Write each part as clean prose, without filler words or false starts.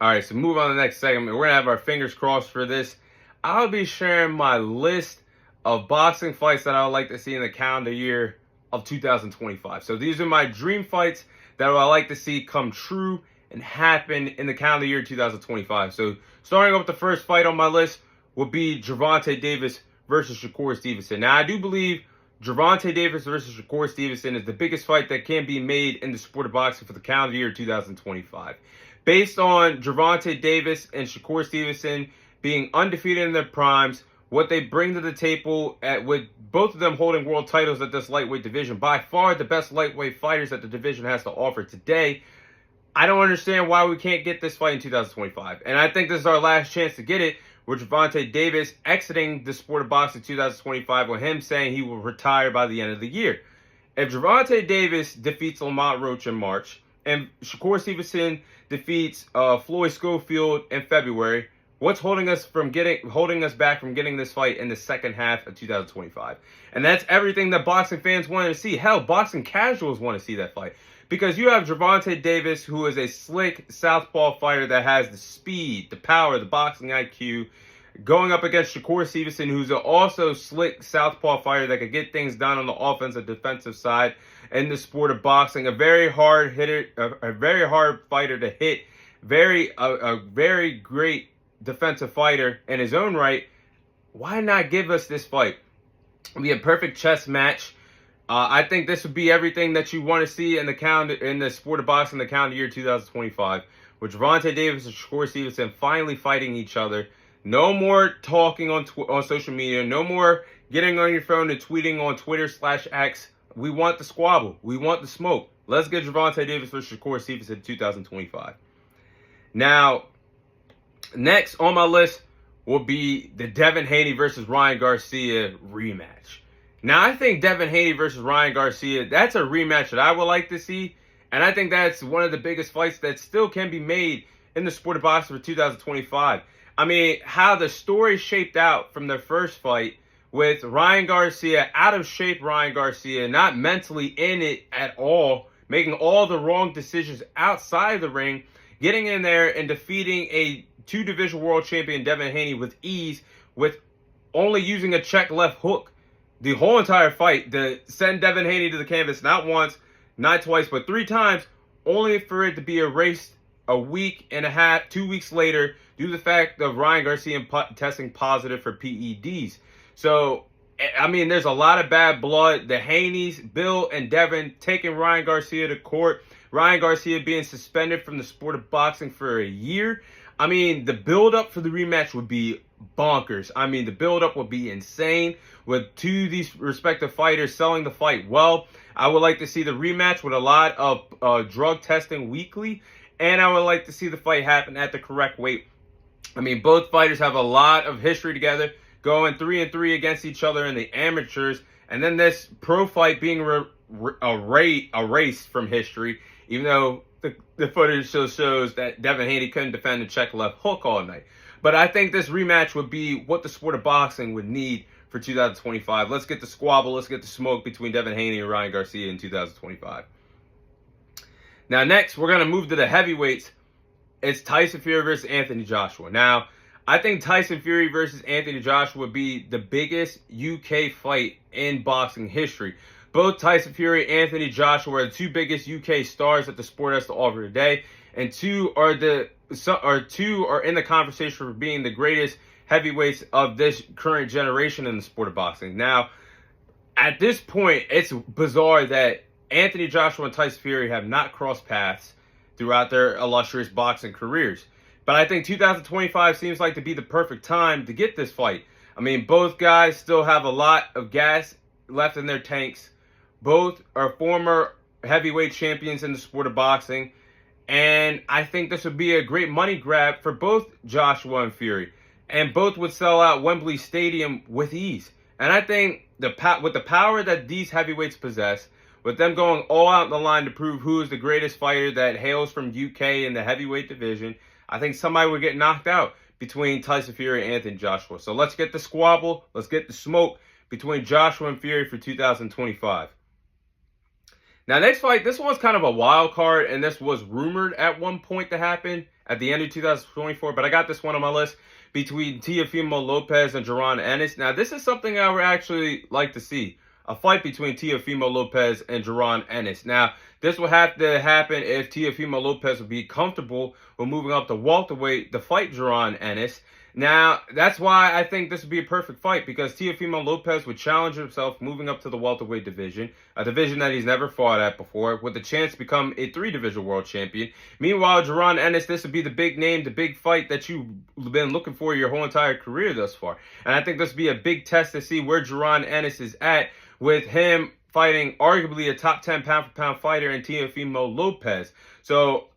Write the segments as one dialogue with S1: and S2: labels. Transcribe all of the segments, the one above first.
S1: All right, so move on to the next segment. We're going to have our fingers crossed for this. I'll be sharing my list of boxing fights that I would like to see in the calendar year of 2025. So these are my dream fights that I would like to see come true and happen in the calendar year 2025. So starting off with the first fight on my list will be Gervonta Davis versus Shakur Stevenson. Now, I do believe Gervonta Davis versus Shakur Stevenson is the biggest fight that can be made in the sport of boxing for the calendar year 2025. Based on Gervonta Davis and Shakur Stevenson being undefeated in their primes, what they bring to the table with both of them holding world titles at this lightweight division, by far the best lightweight fighters that the division has to offer today, I don't understand why we can't get this fight in 2025. And I think this is our last chance to get it, with Gervonta Davis exiting the sport of boxing 2025 with him saying he will retire by the end of the year. If Gervonta Davis defeats Lamont Roach in March, and Shakur Stevenson defeats Floyd Schofield in February, what's holding us back from getting this fight in the second half of 2025? And that's everything that boxing fans wanted to see. Hell, boxing casuals want to see that fight. Because you have Gervonta Davis, who is a slick southpaw fighter that has the speed, the power, the boxing IQ, going up against Shakur Stevenson, who's also slick southpaw fighter that could get things done on the offensive, defensive side in the sport of boxing. A very hard hitter, a very hard fighter to hit, a very great defensive fighter in his own right. Why not give us this fight? It'll be a perfect chess match. I think this would be everything that you want to see in the sport of boxing in the calendar year 2025, with Gervonta Davis and Shakur Stevenson finally fighting each other. No more talking on social media. No more getting on your phone and tweeting on Twitter/X. We want the squabble. We want the smoke. Let's get Gervonta Davis versus Shakur Stevenson in 2025. Now, next on my list will be the Devin Haney versus Ryan Garcia rematch. Now, I think Devin Haney versus Ryan Garcia, that's a rematch that I would like to see. And I think that's one of the biggest fights that still can be made in the sport of boxing for 2025. I mean, how the story shaped out from their first fight with Ryan Garcia, out of shape Ryan Garcia, not mentally in it at all, making all the wrong decisions outside the ring, getting in there and defeating a two-division world champion Devin Haney with ease, with only using a check left hook the whole entire fight, to send Devin Haney to the canvas not once, not twice, but 3 times, only for it to be erased a week and a half, 2 weeks later, due to the fact of Ryan Garcia testing positive for PEDs. So, I mean, there's a lot of bad blood. The Haneys, Bill and Devin, taking Ryan Garcia to court. Ryan Garcia being suspended from the sport of boxing for a year. I mean, the build-up for the rematch would be bonkers. I mean, the build-up would be insane, with two of these respective fighters selling the fight well. I would like to see the rematch with a lot of drug testing weekly, and I would like to see the fight happen at the correct weight. I mean, both fighters have a lot of history together, going 3-3 against each other in the amateurs, and then this pro fight being erased from history, even though the footage still shows that Devin Haney couldn't defend a check left hook all night. But I think this rematch would be what the sport of boxing would need for 2025. Let's get the squabble, let's get the smoke between Devin Haney and Ryan Garcia in 2025. Now, next, we're going to move to the heavyweights. It's Tyson Fury versus Anthony Joshua. Now, I think Tyson Fury versus Anthony Joshua would be the biggest UK fight in boxing history. Both Tyson Fury and Anthony Joshua are the two biggest UK stars that the sport has to offer today, and two are in the conversation for being the greatest heavyweights of this current generation in the sport of boxing. Now, at this point, it's bizarre that Anthony Joshua and Tyson Fury have not crossed paths throughout their illustrious boxing careers. But I think 2025 seems like to be the perfect time to get this fight. I mean, both guys still have a lot of gas left in their tanks. Both are former heavyweight champions in the sport of boxing. And I think this would be a great money grab for both Joshua and Fury. And both would sell out Wembley Stadium with ease. And I think with the power that these heavyweights possess, with them going all out in the line to prove who is the greatest fighter that hails from UK in the heavyweight division, I think somebody would get knocked out between Tyson Fury and Anthony Joshua. So let's get the squabble, let's get the smoke between Joshua and Fury for 2025. Now, next fight, this one's kind of a wild card, and this was rumored at one point to happen at the end of 2024, but I got this one on my list between Teofimo Lopez and Jaron Ennis. Now, this is something I would actually like to see, a fight between Teofimo Lopez and Jaron Ennis. Now, this will have to happen if Teofimo Lopez would be comfortable with moving up to welterweight to fight Jaron Ennis. Now, that's why I think this would be a perfect fight, because Teofimo Lopez would challenge himself moving up to the welterweight division, a division that he's never fought at before, with a chance to become a 3-division world champion. Meanwhile, Jaron Ennis, this would be the big name, the big fight that you've been looking for your whole entire career thus far. And I think this would be a big test to see where Jaron Ennis is at, with him fighting arguably a top 10 pound-for-pound fighter in Teofimo Lopez. So,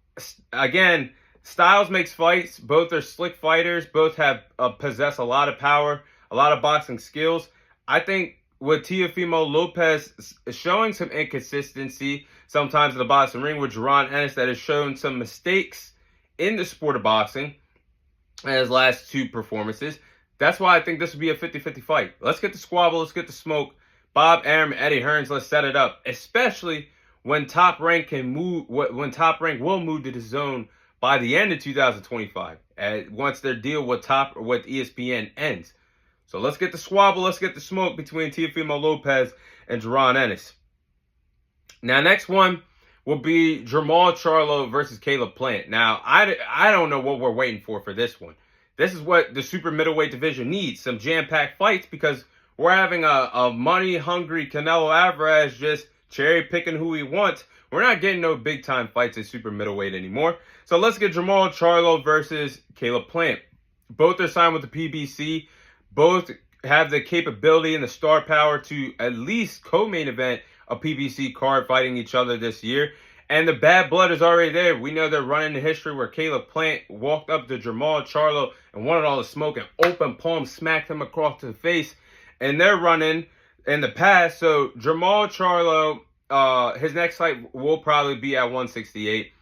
S1: again, styles makes fights. Both are slick fighters. Both have possess a lot of power, a lot of boxing skills. I think with Teofimo Lopez showing some inconsistency sometimes in the boxing ring, with Jaron Ennis that has shown some mistakes in the sport of boxing in his last 2 performances. That's why I think this would be a 50-50 fight. Let's get the squabble. Let's get the smoke. Bob Arum, Eddie Hearns, let's set it up. Especially when Top Rank can move. When Top Rank will move to the zone by the end of 2025, once their deal with ESPN ends. So let's get the squabble, let's get the smoke between Teofimo Lopez and Jaron Ennis. Now, next one will be Jermall Charlo versus Caleb Plant. Now, I don't know what we're waiting for this one. This is what the super middleweight division needs, some jam-packed fights, because we're having a money-hungry Canelo Alvarez just cherry-picking who he wants. We're not getting no big-time fights at super middleweight anymore. So let's get Jermall Charlo versus Caleb Plant. Both are signed with the PBC. Both have the capability and the star power to at least co-main event a PBC card fighting each other this year. And the bad blood is already there. We know they're running the history where Caleb Plant walked up to Jermall Charlo and wanted all the smoke and open palm smacked him across the face. And they're running in the past. So Jermall Charlo, his next fight will probably be at 168.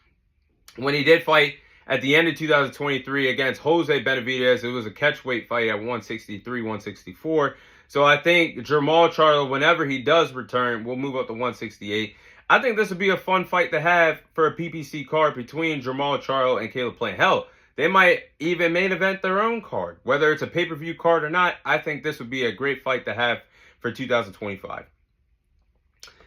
S1: When he did fight at the end of 2023 against Jose Benavidez, it was a catchweight fight at 163, 164. So I think Jermall Charlo, whenever he does return, will move up to 168. I think this would be a fun fight to have for a PPC card between Jermall Charlo and Caleb Plant. Hell, they might even main event their own card. Whether it's a pay-per-view card or not, I think this would be a great fight to have for 2025.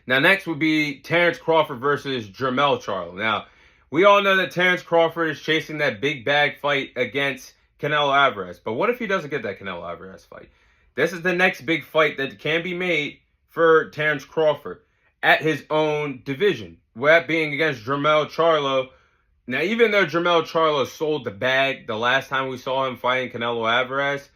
S1: Now, next would be Terrence Crawford versus Jermell Charlo. Now, we all know that Terrence Crawford is chasing that big bag fight against Canelo Alvarez. But what if he doesn't get that Canelo Alvarez fight? This is the next big fight that can be made for Terrence Crawford at his own division, that being against Jermell Charlo. Now, even though Jermell Charlo sold the bag the last time we saw him fighting Canelo Alvarez,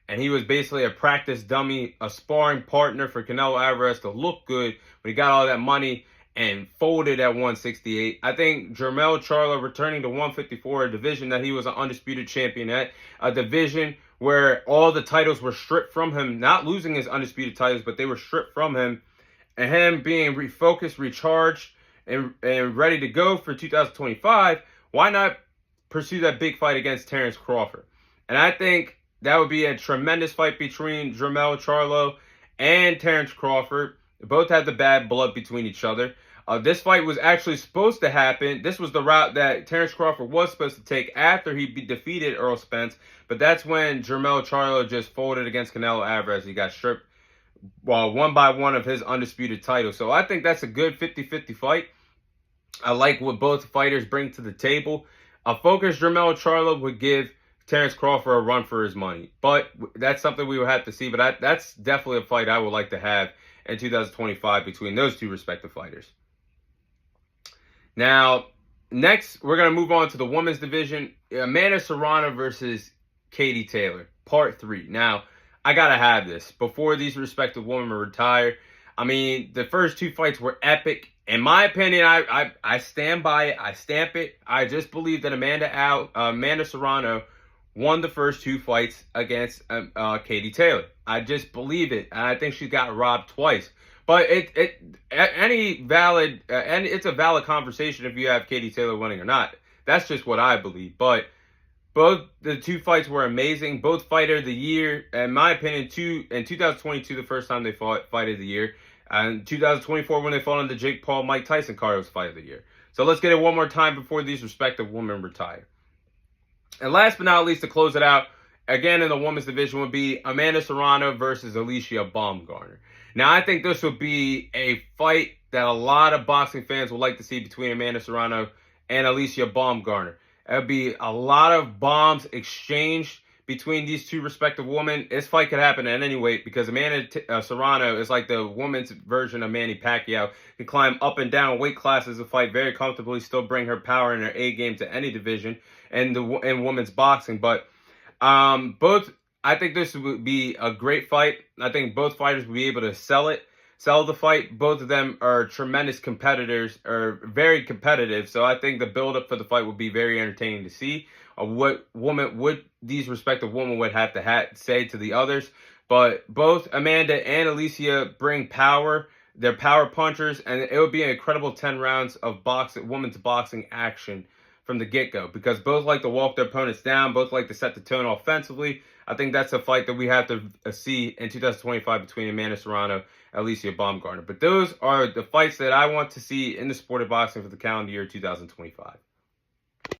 S1: and he was basically a practice dummy, a sparring partner for Canelo Alvarez to look good when he got all that money and folded at 168. I think Jermell Charlo returning to 154, a division that he was an undisputed champion at, a division where all the titles were stripped from him, not losing his undisputed titles, but they were stripped from him, and him being refocused, recharged, and ready to go for 2025, why not pursue that big fight against Terrence Crawford? And I think that would be a tremendous fight between Jermell Charlo and Terrence Crawford. They both have the bad blood between each other. This fight was actually supposed to happen. This was the route that Terrence Crawford was supposed to take after he defeated Errol Spence. But that's when Jermell Charlo just folded against Canelo Alvarez. He got stripped one by one of his undisputed titles. So I think that's a good 50-50 fight. I like what both fighters bring to the table. A focused Jermell Charlo would give Terrence Crawford a run for his money. But that's something we will have to see. But that's definitely a fight I would like to have in 2025 between those two respective fighters. Now, next, we're going to move on to the women's division. Amanda Serrano versus Katie Taylor, part 3. Now, I got to have this before these respective women retire. I mean, the first 2 fights were epic. In my opinion, I stand by it. I stamp it. I just believe that Amanda Serrano won the first 2 fights against Katie Taylor. I just believe it. And I think she got robbed twice. But it's a valid conversation if you have Katie Taylor winning or not. That's just what I believe. But both the 2 fights were amazing. Both fighter of the year, in my opinion, in 2022, the first time they fought fight of the year. And 2024, when they fought on the Jake Paul Mike Tyson card, it was Fight of the Year. So let's get it one more time before these respective women retire. And last but not least, to close it out, again in the women's division would be Amanda Serrano versus Alicia Baumgardner. Now, I think this would be a fight that a lot of boxing fans would like to see between Amanda Serrano and Alicia Baumgardner. It would be a lot of bombs exchanged between these two respective women. This fight could happen at any weight because Amanda Serrano is like the woman's version of Manny Pacquiao. Can climb up and down weight classes and fight very comfortably, still bring her power and her A game to any division in women's boxing. But I think this would be a great fight. I think both fighters will be able to sell the fight. Both of them are tremendous competitors, or very competitive. So I think the build-up for the fight would be very entertaining to see. What these respective women would have to say to the others. But both Amanda and Alicia bring power. They're power punchers, and it would be an incredible 10 rounds of women's boxing action from the get-go, because both like to walk their opponents down, both like to set the tone offensively. I think that's a fight that we have to see in 2025 between Amanda Serrano and Alicia Baumgardner. But those are the fights that I want to see in the sport of boxing for the calendar year 2025.